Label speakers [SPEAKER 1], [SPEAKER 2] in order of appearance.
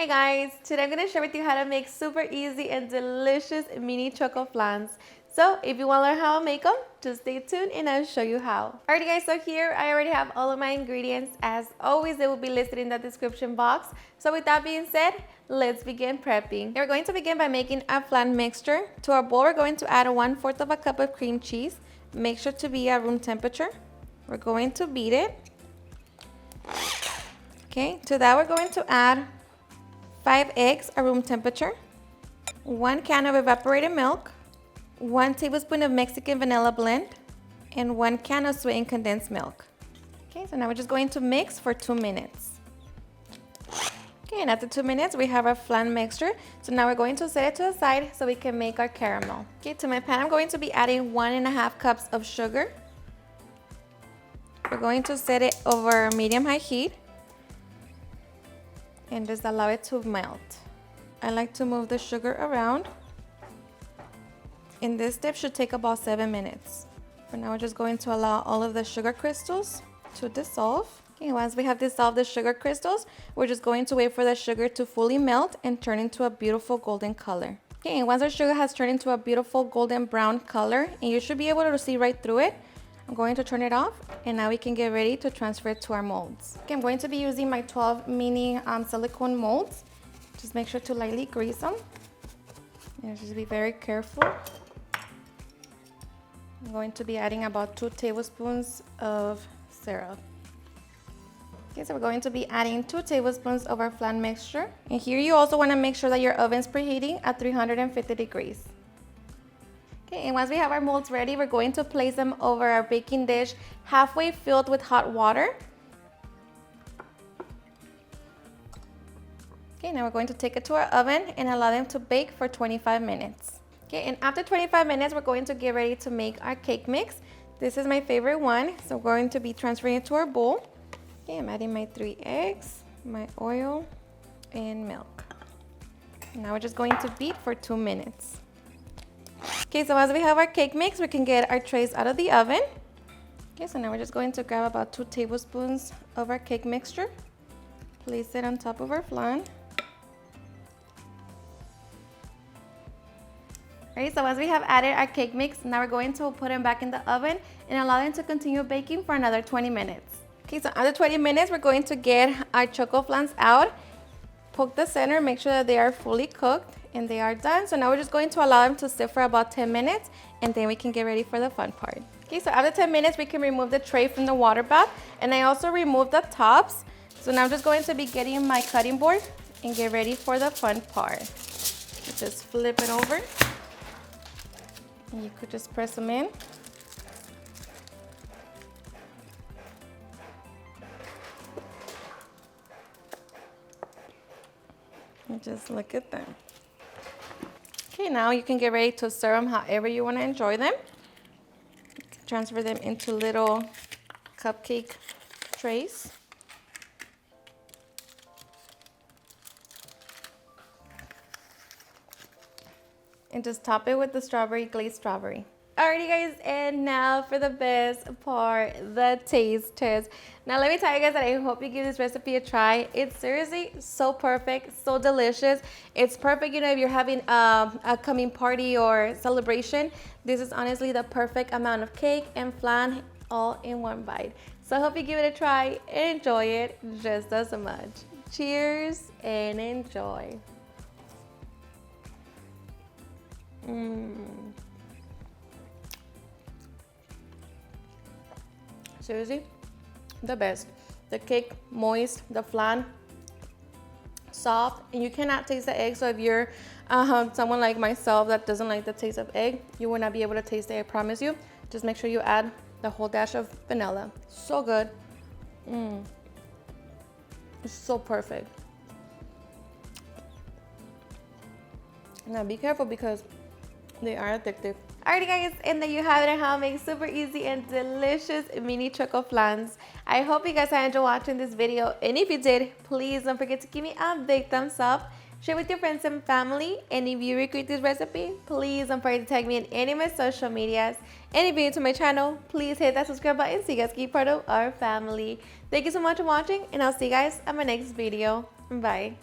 [SPEAKER 1] Hey guys, today I'm going to share with you how to make super easy and delicious mini choco flans. So if you want to learn how to make them, just stay tuned and I'll show you how. Alrighty guys, so here I already have all of my ingredients. As always, they will be listed in the description box. So with that being said, let's begin prepping. We're going to begin by making a flan mixture. To our bowl, we're going to add 1/4 of a cup of cream cheese. Make sure to be at room temperature. We're going to beat it. Okay, to that we're going to add 5 eggs at room temperature, 1 can of evaporated milk, 1 tablespoon of Mexican vanilla blend, and 1 can of sweetened condensed milk. Okay, so now we're just going to mix for 2 minutes. Okay, and after 2 minutes, we have our flan mixture. So now we're going to set it to the side so we can make our caramel. Okay, to my pan, I'm going to be adding 1.5 cups of sugar. We're going to set it over medium-high heat and just allow it to melt. I like to move the sugar around. And this step should take about 7 minutes. For now, we're just going to allow all of the sugar crystals to dissolve. Okay, once we have dissolved the sugar crystals, we're just going to wait for the sugar to fully melt and turn into a beautiful golden color. Okay, and once our sugar has turned into a beautiful golden brown color, and you should be able to see right through it, I'm going to turn it off, and now we can get ready to transfer it to our molds. Okay, I'm going to be using my 12 mini silicone molds. Just make sure to lightly grease them. And just be very careful. I'm going to be adding about 2 tablespoons of syrup. Okay, so we're going to be adding 2 tablespoons of our flan mixture. And here you also want to make sure that your oven's preheating at 350 degrees. Okay, and once we have our molds ready, we're going to place them over our baking dish halfway filled with hot water. Okay, now we're going to take it to our oven and allow them to bake for 25 minutes. Okay, and after 25 minutes, we're going to get ready to make our cake mix. This is my favorite one, so we're going to be transferring it to our bowl. Okay, I'm adding my 3 eggs, my oil, and milk. Now we're just going to beat for 2 minutes. Okay, so as we have our cake mix, we can get our trays out of the oven. Okay, so now we're just going to grab about 2 tablespoons of our cake mixture. Place it on top of our flan. Alright, so as we have added our cake mix, now we're going to put them back in the oven and allow them to continue baking for another 20 minutes. Okay, so after 20 minutes, we're going to get our CHOCOFLANS out. Poke the center, make sure that they are fully cooked, and they are done. So now we're just going to allow them to sit for about 10 minutes, and then we can get ready for the fun part. Okay, so after 10 minutes, we can remove the tray from the water bath, and I also removed the tops. So now I'm just going to be getting my cutting board and get ready for the fun part. Just flip it over, and you could just press them in. And just look at them. Okay, now you can get ready to serve them however you want to enjoy them. You can transfer them into little cupcake trays. And just top it with the glazed strawberry. Alrighty guys, and now for the best part, the taste test. Now let me tell you guys that I hope you give this recipe a try. It's seriously so perfect, so delicious. It's perfect, you know, if you're having a coming party or celebration. This is honestly the perfect amount of cake and flan all in one bite. So I hope you give it a try and enjoy it just as much. Cheers and enjoy. Seriously, the best. The cake moist, the flan soft, and you cannot taste the egg. So if you're someone like myself that doesn't like the taste of egg, you will not be able to taste it, I promise you. Just make sure you add the whole dash of vanilla. So good. It's so perfect. Now be careful because they are addictive. Alrighty guys, and there you have it on how to make super easy and delicious mini choco flans. I hope you guys have enjoyed watching this video, and if you did, please don't forget to give me a big thumbs up, share with your friends and family, and if you recreate this recipe, please don't forget to tag me in any of my social medias. And if you're new to my channel, please hit that subscribe button so you guys can be part of our family. Thank you so much for watching, and I'll see you guys on my next video. Bye.